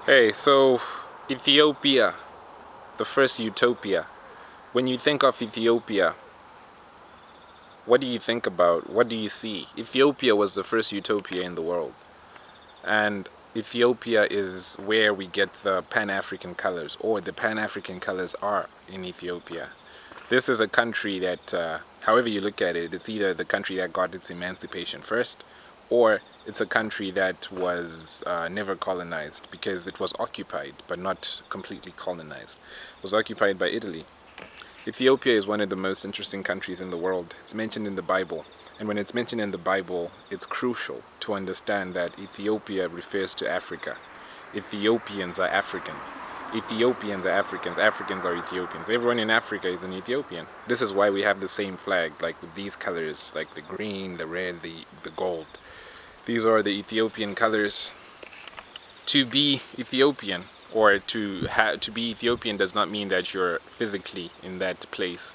Hey, so Ethiopia, the first utopia. When you think of Ethiopia, what do you think about? What do you see? Ethiopia was the first utopia in the world. And Ethiopia is where we get the Pan-African colors, or the Pan-African colors are in Ethiopia. This is a country that, however you look at it, it's either the country that got its emancipation first, or it's a country that was never colonized because it was occupied, but not completely colonized. It was occupied by Italy. Ethiopia is one of the most interesting countries in the world. It's mentioned in the Bible. And when it's mentioned in the Bible, it's crucial to understand that Ethiopia refers to Africa. Ethiopians are Africans. Ethiopians are Africans. Africans are Ethiopians. Everyone in Africa is an Ethiopian. This is why we have the same flag, like with these colors, like the green, the red, the gold. These are the Ethiopian colors. To be Ethiopian or to be Ethiopian does not mean that you're physically in that place,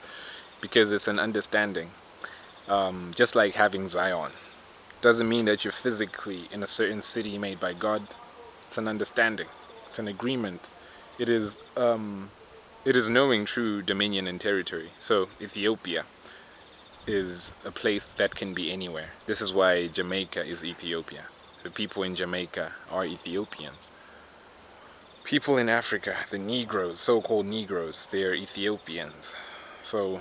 because it's an understanding. Just like having Zion doesn't mean that you're physically in a certain city made by God. It's an understanding. It's an agreement. It is knowing true dominion and territory. So Ethiopia is a place that can be anywhere. This is why Jamaica is Ethiopia. The people in Jamaica are Ethiopians. People in Africa, the Negroes, so-called Negroes, they are Ethiopians. So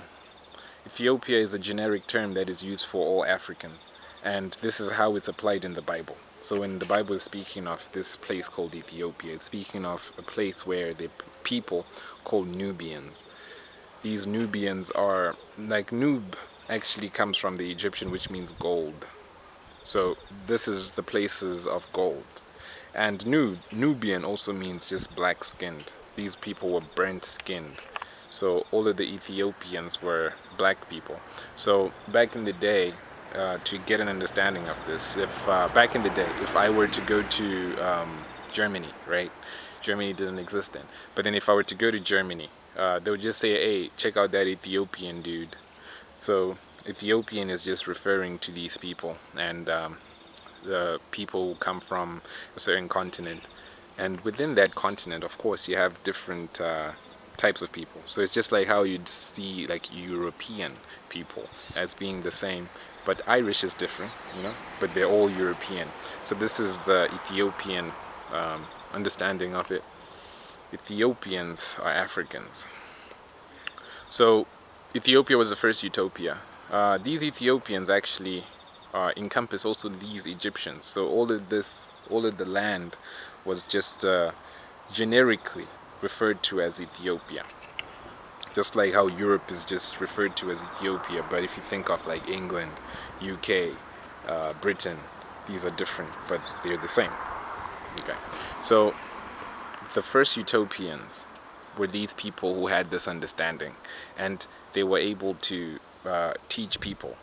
Ethiopia is a generic term that is used for all Africans, and this is how it's applied in the Bible. So when the Bible is speaking of this place called Ethiopia, it's speaking of a place where the people called Nubians. These Nubians are, like Nub actually comes from the Egyptian, which means gold. So this is the places of gold. And Nubian also means just black-skinned. These people were burnt-skinned. So all of the Ethiopians were black people. So back in the day, to get an understanding of this, if back in the day, if I were to go to Germany, right? Germany didn't exist then. But then if I were to go to Germany, they would just say, hey, check out that Ethiopian dude. So Ethiopian is just referring to these people, and the people who come from a certain continent. And within that continent, of course, you have different types of people. So it's just like how you'd see like European people as being the same, but Irish is different, but they're all European. So this is the Ethiopian understanding of it. Ethiopians are Africans. So Ethiopia was the first utopia. These Ethiopians actually encompass also these Egyptians. So all of the land was just generically referred to as Ethiopia. Just like how Europe is just referred to as Ethiopia, but if you think of like England, UK, Britain, these are different, but they're the same. Okay, so the first utopians were these people who had this understanding, and they were able to teach people.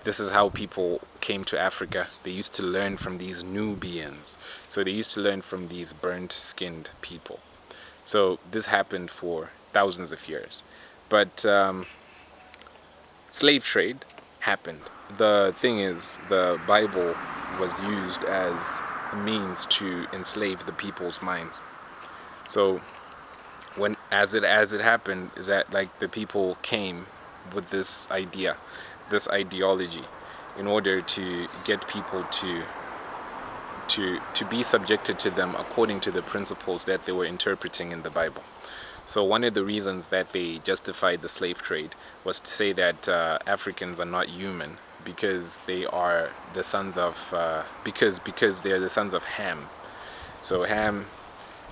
This is how people came to Africa. They used to learn from these Nubians. So they used to learn from these burnt-skinned people. So this happened for thousands of years. But slave trade happened. The thing is, the Bible was used as a means to enslave the people's minds. So as it happened, is that like the people came with this idea, this ideology, in order to get people to be subjected to them according to the principles that they were interpreting in the Bible. So one of the reasons that they justified the slave trade was to say that Africans are not human because they are the sons of because they are the sons of Ham. So Ham,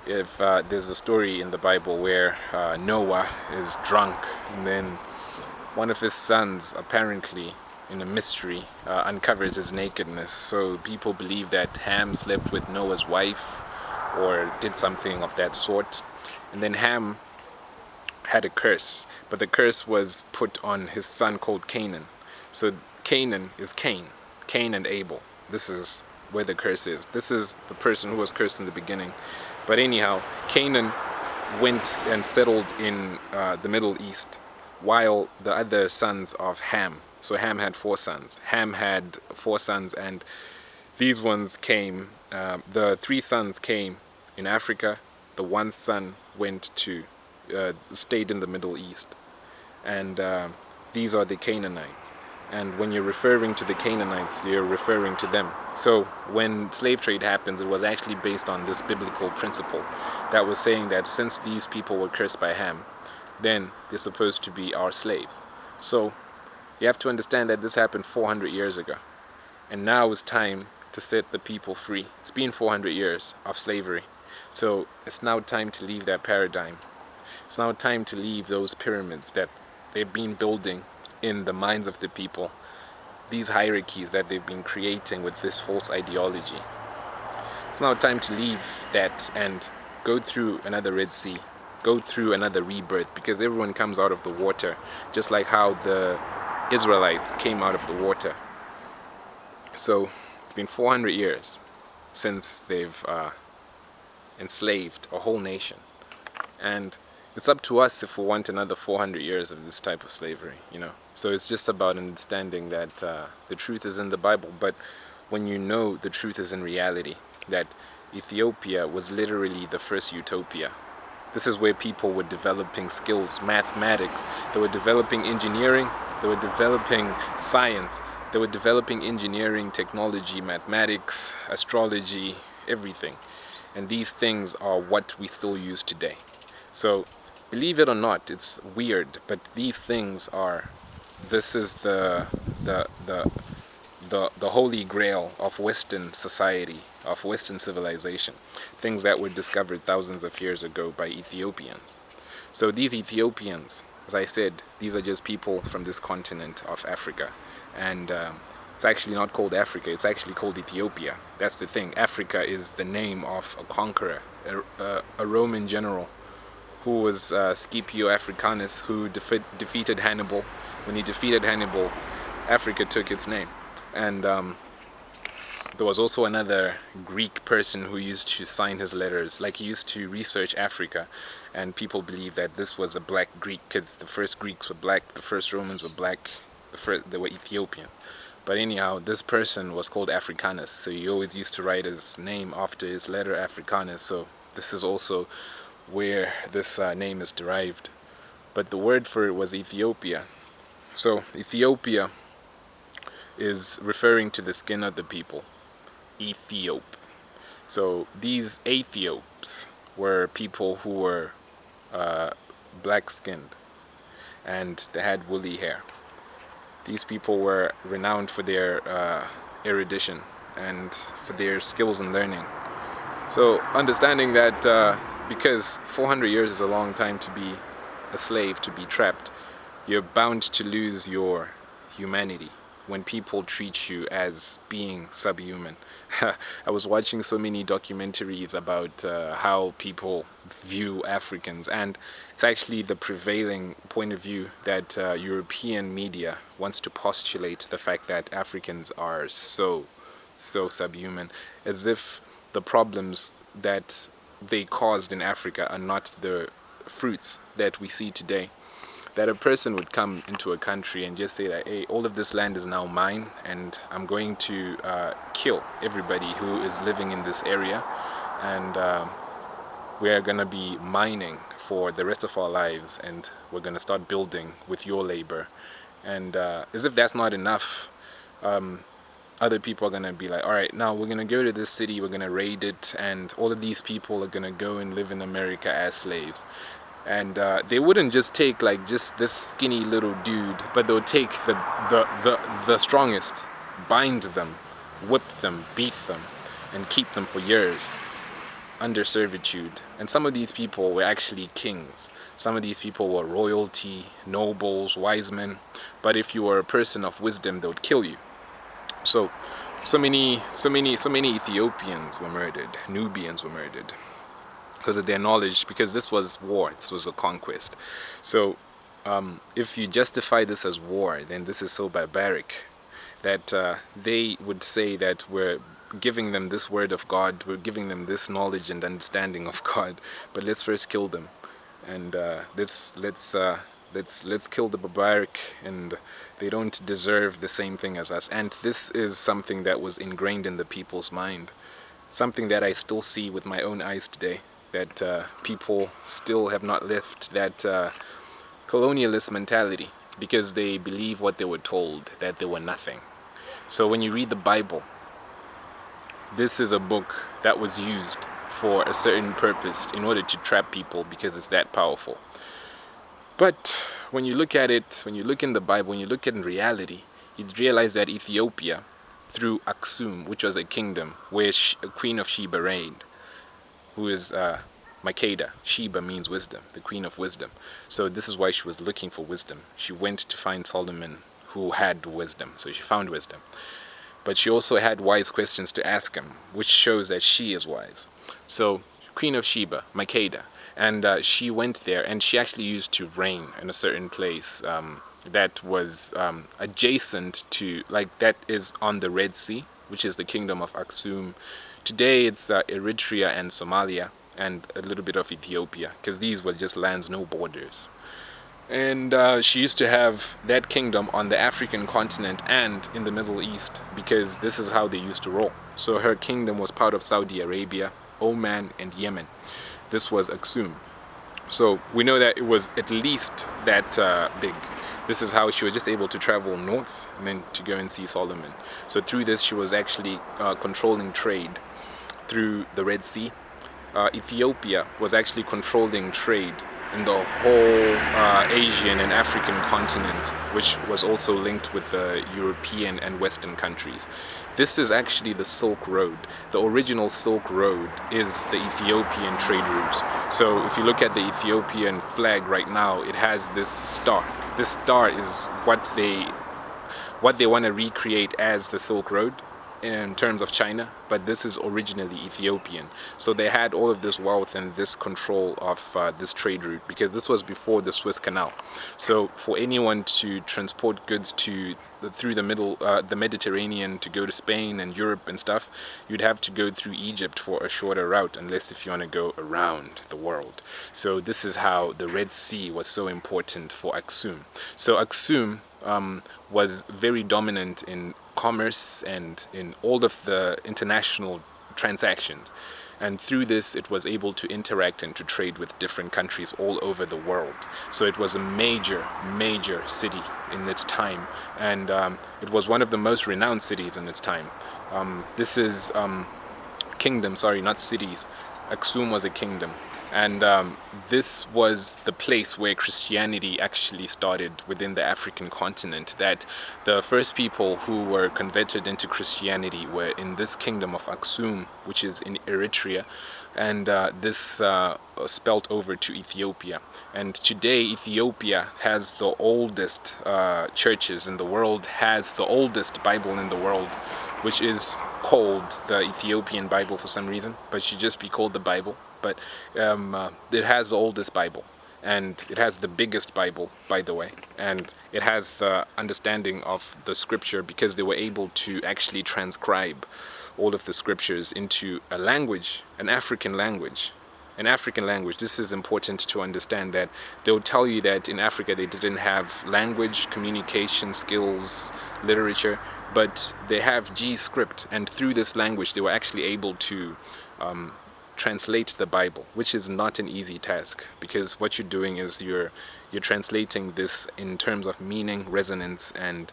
if there's a story in the Bible where Noah is drunk, and then one of his sons, apparently in a mystery, uncovers his nakedness. So people believe that Ham slept with Noah's wife or did something of that sort. And then Ham had a curse, but the curse was put on his son called Canaan. So Canaan is Cain and Abel. This is where the curse is. This is the person who was cursed in the beginning. But anyhow, Canaan went and settled in the Middle East, while the other sons of Ham, so Ham had 4 sons. Ham had 4 sons, and these ones came, the 3 sons came in Africa, the one son stayed in the Middle East, and these are the Canaanites. And when you're referring to the Canaanites, you're referring to them. So when slave trade happens, it was actually based on this biblical principle that was saying that since these people were cursed by Ham, then they're supposed to be our slaves. So you have to understand that this happened 400 years ago. And now it's time to set the people free. It's been 400 years of slavery. So it's now time to leave that paradigm. It's now time to leave those pyramids that they've been building in the minds of the people, these hierarchies that they've been creating with this false ideology. It's now time to leave that and go through another Red Sea, go through another rebirth, because everyone comes out of the water, just like how the Israelites came out of the water. So it's been 400 years since they've enslaved a whole nation, and it's up to us if we want another 400 years of this type of slavery, So it's just about understanding that the truth is in the Bible, but when you know the truth is in reality, that Ethiopia was literally the first utopia. This is where people were developing skills, mathematics, they were developing engineering, they were developing science, they were developing engineering, technology, mathematics, astrology, everything. And these things are what we still use today. So believe it or not, it's weird, but these things this is the holy grail of Western society, of Western civilization. Things that were discovered thousands of years ago by Ethiopians. So these Ethiopians, as I said, these are just people from this continent of Africa. And it's actually not called Africa, it's actually called Ethiopia. That's the thing. Africa is the name of a conqueror, a Roman general, who was Scipio Africanus, who defeated Hannibal. When he defeated Hannibal, Africa took its name. And there was also another Greek person who used to sign his letters. Like, he used to research Africa, and people believe that this was a black Greek, because the first Greeks were black, the first Romans were black, they were Ethiopians. But anyhow, this person was called Africanus, so he always used to write his name after his letter Africanus. So this is also where this name is derived. But the word for it was Ethiopia. So Ethiopia is referring to the skin of the people, Ethiop. So these Ethiops were people who were black-skinned, and they had woolly hair. These people were renowned for their erudition and for their skills in learning. So understanding that because 400 years is a long time to be a slave, to be trapped, you're bound to lose your humanity when people treat you as being subhuman. I was watching so many documentaries about how people view Africans, and it's actually the prevailing point of view that European media wants to postulate the fact that Africans are so subhuman, as if the problems that they caused in Africa are not the fruits that we see today. That a person would come into a country and just say that, hey, all of this land is now mine, and I'm going to kill everybody who is living in this area, and we are going to be mining for the rest of our lives, and we're going to start building with your labor. And as if that's not enough, other people are going to be like, all right, now we're going to go to this city, we're going to raid it, and all of these people are going to go and live in America as slaves. And they wouldn't just take like just this skinny little dude, but they'll take the strongest, bind them, whip them, beat them, and keep them for years under servitude. And some of these people were actually kings. Some of these people were royalty, nobles, wise men. But if you were a person of wisdom, they would kill you. So many Ethiopians were murdered, Nubians were murdered, because of their knowledge, because this was war, this was a conquest. So if you justify this as war, then this is so barbaric that they would say that we're giving them this word of God, we're giving them this knowledge and understanding of God, but let's first kill them, and let's kill the barbaric, and they don't deserve the same thing as us. And this is something that was ingrained in the people's mind. something that I still see with my own eyes today, that people still have not left that colonialist mentality, because they believe what they were told, that they were nothing. So when you read the Bible, this is a book that was used for a certain purpose in order to trap people, because it's that powerful. But when you look at it, when you look in the Bible, when you look at in reality, you'd realize that Ethiopia, through Aksum, which was a kingdom where a queen of Sheba reigned, who is Makeda. Sheba means wisdom, the queen of wisdom. So this is why she was looking for wisdom. She went to find Solomon, who had wisdom. So she found wisdom. But she also had wise questions to ask him, which shows that she is wise. So Queen of Sheba, Makeda, and she went there, and she actually used to reign in a certain place that was adjacent to, like, that is on the Red Sea, which is the kingdom of Aksum. Today it's Eritrea and Somalia and a little bit of Ethiopia, because these were just lands, no borders. And she used to have that kingdom on the African continent and in the Middle East, because this is how they used to roll. So her kingdom was part of Saudi Arabia, Oman, and Yemen. This was Aksum. So we know that it was at least that big. This is how she was just able to travel north and then to go and see Solomon. So through this, she was actually controlling trade through the Red Sea. Ethiopia was actually controlling trade in the whole Asian and African continent, which was also linked with the European and Western countries. This is actually the Silk Road. The original Silk Road is the Ethiopian trade route. So if you look at the Ethiopian flag right now, it has this star. This star is what they want to recreate as the Silk Road in terms of China, but this is originally Ethiopian. So they had all of this wealth and this control of this trade route, because this was before the Suez Canal. So for anyone to transport goods through the Mediterranean to go to Spain and Europe and stuff, you'd have to go through Egypt for a shorter route, unless if you want to go around the world. So this is how the Red Sea was so important for Aksum. So Aksum was very dominant in commerce and in all of the international transactions, and through this it was able to interact and to trade with different countries all over the world. So it was a major city in its time, and it was one of the most renowned cities in its time. This is kingdom, sorry, not cities. Aksum was a kingdom. And this was the place where Christianity actually started within the African continent. That the first people who were converted into Christianity were in this kingdom of Aksum, which is in Eritrea, and this spelt over to Ethiopia. And today Ethiopia has the oldest churches in the world, has the oldest Bible in the world, which is called the Ethiopian Bible for some reason, but should just be called the Bible. But it has the oldest Bible, and it has the biggest Bible, by the way, and it has the understanding of the scripture, because they were able to actually transcribe all of the scriptures into a language, an African language. An African language. This is important to understand, that they'll tell you that in Africa they didn't have language, communication skills, literature, but they have G script, and through this language they were actually able to translate the Bible, which is not an easy task, because what you're doing is you're translating this in terms of meaning, resonance, and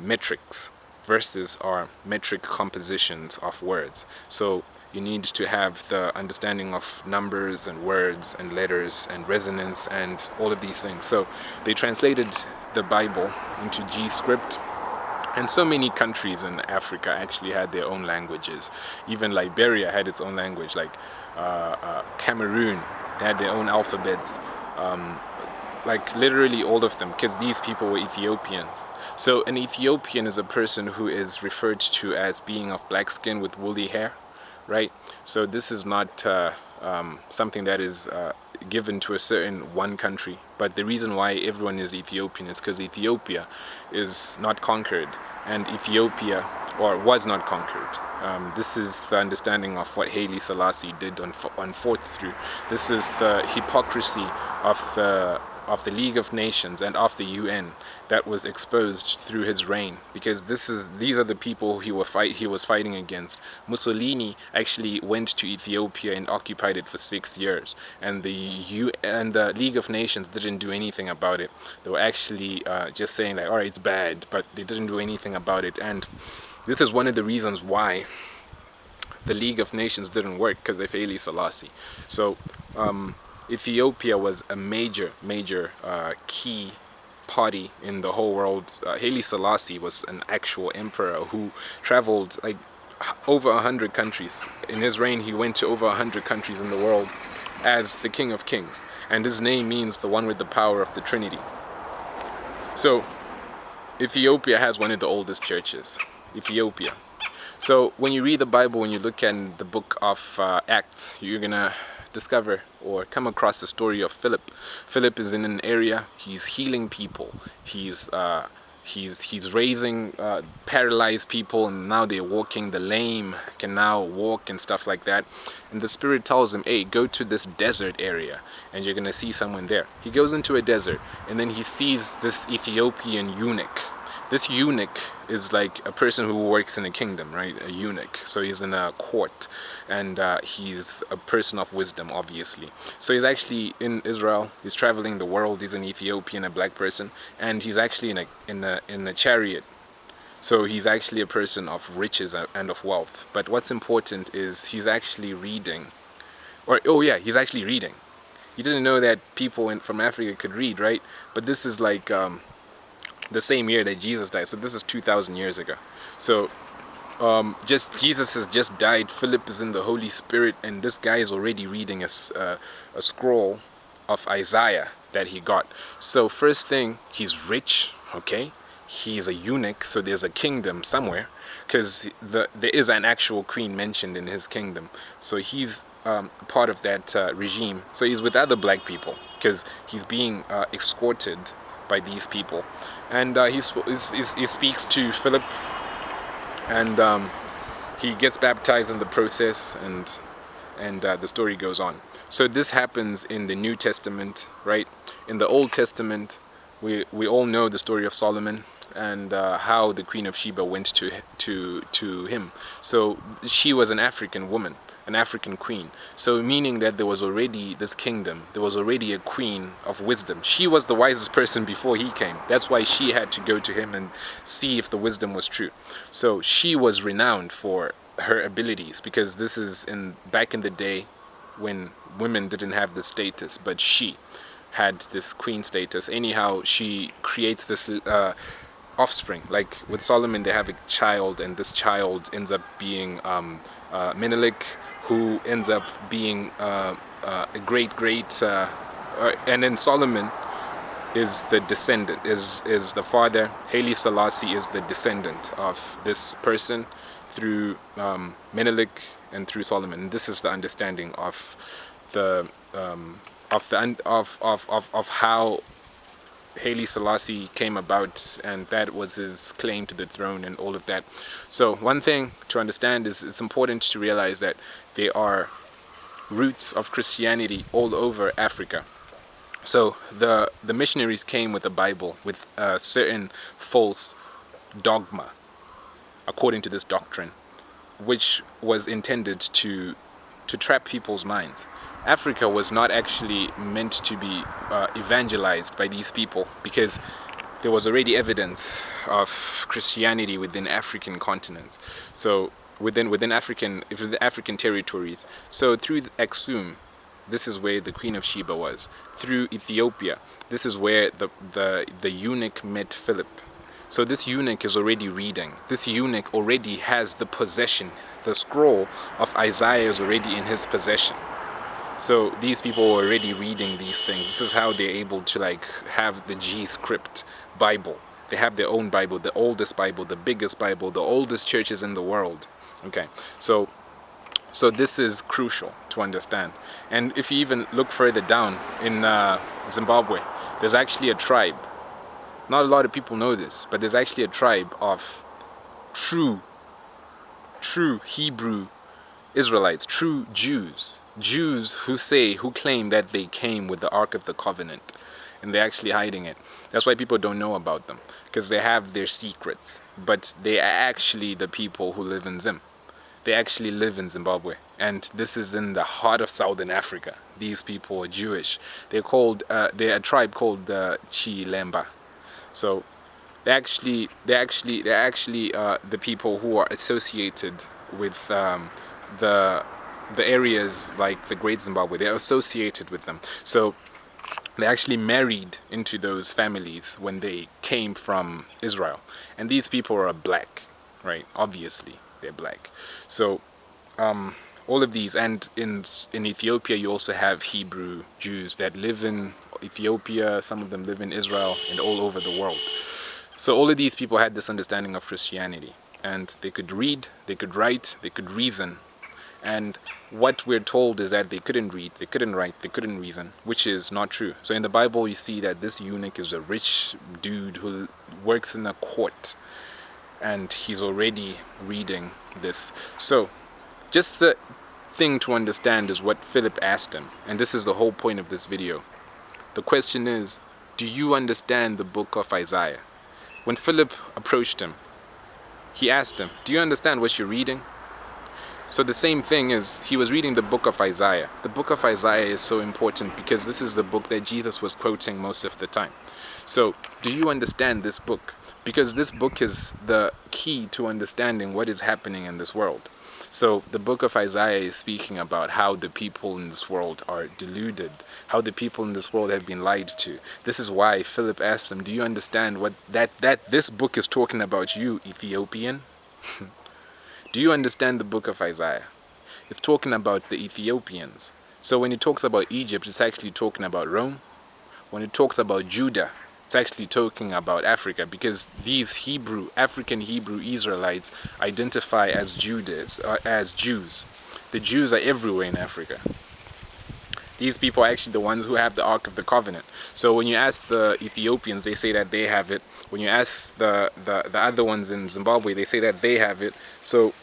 metrics. Verses are metric compositions of words. So you need to have the understanding of numbers and words and letters and resonance and all of these things. So they translated the Bible into G script. And so many countries in Africa actually had their own languages. Even Liberia had its own language, like Cameroon, they had their own alphabets. Like literally all of them, because these people were Ethiopians. So an Ethiopian is a person who is referred to as being of black skin with woolly hair, right? So this is not something that is given to a certain one country, but the reason why everyone is Ethiopian is because Ethiopia is not conquered, and Ethiopia, or was not conquered. This is the understanding of what Haile Selassie did on fought through. This is the hypocrisy of of the League of Nations and of the UN that was exposed through his reign, because these are the people he was fighting against. Mussolini actually went to Ethiopia and occupied it for 6 years, and the League of Nations didn't do anything about it. They were actually just saying like, all right, it's bad, but they didn't do anything about it. And this is one of the reasons why the League of Nations didn't work, because of Haile Selassie. So Ethiopia was a major key party in the whole world. Haile Selassie was an actual emperor who traveled like over 100 countries. In his reign, he went to over 100 countries in the world as the King of Kings, and his name means the one with the power of the Trinity. So Ethiopia has one of the oldest churches, Ethiopia. So when you read the Bible, when you look at the book of Acts, you're gonna discover or come across the story of Philip. Philip is in an area, he's healing people, he's raising paralyzed people, and now they're walking. The lame can now walk and stuff like that. And the Spirit tells him, hey, go to this desert area and you're gonna see someone there. He goes into a desert, and then he sees this Ethiopian eunuch. This eunuch is like a person who works in a kingdom, right? A eunuch. So he's in a court, and he's a person of wisdom, obviously. So he's actually in Israel. He's traveling the world. He's an Ethiopian, a black person, and he's actually in a chariot. So he's actually a person of riches and of wealth. But what's important is he's actually reading. He's actually reading. You didn't know that people from Africa could read, right? But this is like the same year that Jesus died. So this is 2,000 years ago. So Jesus has just died. Philip is in the Holy Spirit, and this guy is already reading a scroll of Isaiah that he got. So first thing, he's rich, okay? He's a eunuch, so there's a kingdom somewhere, because there is an actual queen mentioned in his kingdom. So he's part of that regime. So he's with other black people, because he's being escorted by these people. And he speaks to Philip, and he gets baptized in the process, and the story goes on. So this happens in the New Testament, right? In the Old Testament, we all know the story of Solomon, and how the Queen of Sheba went to him. So she was an African woman, an African queen. So meaning that there was already this kingdom, there was already a queen of wisdom. She was the wisest person before he came. That's why she had to go to him and see if the wisdom was true. So she was renowned for her abilities, because this is back in the day when women didn't have the status, but she had this queen status. Anyhow, she creates this offspring. Like with Solomon, they have a child, and this child ends up being Menelik, who ends up being a great, and then Solomon is the descendant, is the father. Haile Selassie is the descendant of this person through Menelik and through Solomon. And this is the understanding of how Haile Selassie came about, and that was his claim to the throne and all of that. So one thing to understand is it's important to realize that there are roots of Christianity all over Africa. So the missionaries came with a Bible with a certain false dogma, according to this doctrine, which was intended to trap people's minds. Africa was not actually meant to be evangelized by these people, because there was already evidence of Christianity within African continents. So within African territories. So through Aksum, this is where the Queen of Sheba was. Through Ethiopia, this is where the eunuch met Philip. So this eunuch is already reading. This eunuch already has the possession. The scroll of Isaiah is already in his possession. So these people are already reading these things. This is how they're able to have the G script Bible. They have their own Bible, the oldest Bible, the biggest Bible, the oldest churches in the world. Okay, so this is crucial to understand. And if you even look further down in Zimbabwe, there's actually a tribe. Not a lot of people know this, but there's actually a tribe of true Hebrew Israelites, true Jews who claim that they came with the Ark of the Covenant. and they're actually hiding it. That's why people don't know about them, because they have their secrets, but they are actually the people who live in Zim. They actually live in Zimbabwe, and this is in the heart of Southern Africa. These people are Jewish. They're a tribe called the Lemba. So they're actually the people who are associated with the areas like the Great Zimbabwe. They're associated with them. So they actually married into those families when they came from Israel. And these people are black, right? Obviously, they're black. So all of these, and in Ethiopia you also have Hebrew Jews that live in Ethiopia. Some of them live in Israel and all over the world. So all of these people had this understanding of Christianity, and they could read, they could write, they could reason. And what we're told is that they couldn't read, they couldn't write, they couldn't reason, which is not true. So in the Bible you see that this eunuch is a rich dude who works in a court, and he's already reading this. So just the thing to understand is what Philip asked him, and this is the whole point of this video. The question is, do you understand the book of Isaiah? When Philip approached him, he asked him, do you understand what you're reading? So the same thing is, he was reading the book of Isaiah. The book of Isaiah is so important because this is the book that Jesus was quoting most of the time. So do you understand this book? Because this book is the key to understanding what is happening in this world. So the book of Isaiah is speaking about how the people in this world are deluded, how the people in this world have been lied to. This is why Philip asked him, do you understand what that this book is talking about, you Ethiopian? Do you understand the book of Isaiah? It's talking about the Ethiopians. So when it talks about Egypt, it's actually talking about Rome. When it talks about Judah, it's actually talking about Africa, because these African Hebrew Israelites identify as Jews. The Jews are everywhere in Africa. These people are actually the ones who have the Ark of the Covenant. So when you ask the Ethiopians, they say that they have it. When you ask the other ones in Zimbabwe, they say that they have it. So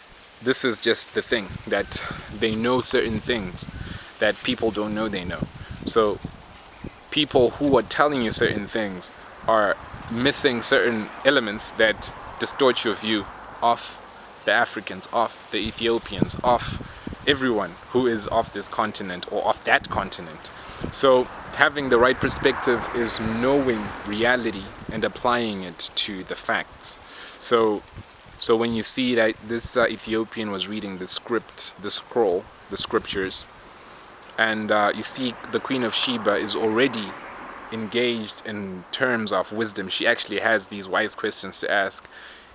this is just the thing, that they know certain things that people don't know they know. So people who are telling you certain things are missing certain elements that distort your view of the Africans, of the Ethiopians, of everyone who is of this continent or of that continent. So having the right perspective is knowing reality and applying it to the facts. So when you see that this Ethiopian was reading the scroll, the scriptures, and you see the Queen of Sheba is already engaged in terms of wisdom. She actually has these wise questions to ask.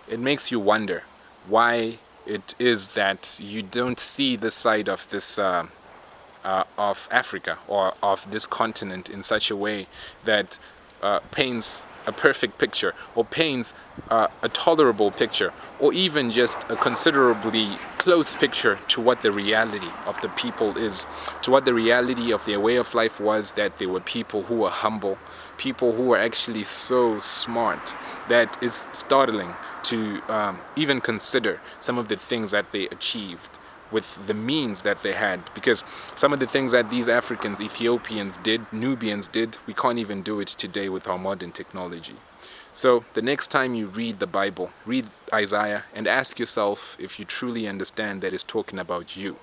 It makes you wonder why it is that you don't see this side of this of Africa or of this continent in such a way that paints a perfect picture, or paints a tolerable picture, or even just a considerably close picture to what the reality of the people is, to what the reality of their way of life was, that they were people who were humble, people who were actually so smart that it's startling to even consider some of the things that they achieved with the means that they had, because some of the things that these Africans, Ethiopians did, Nubians did, we can't even do it today with our modern technology. So the next time you read the Bible, read Isaiah and ask yourself if you truly understand that it's talking about you.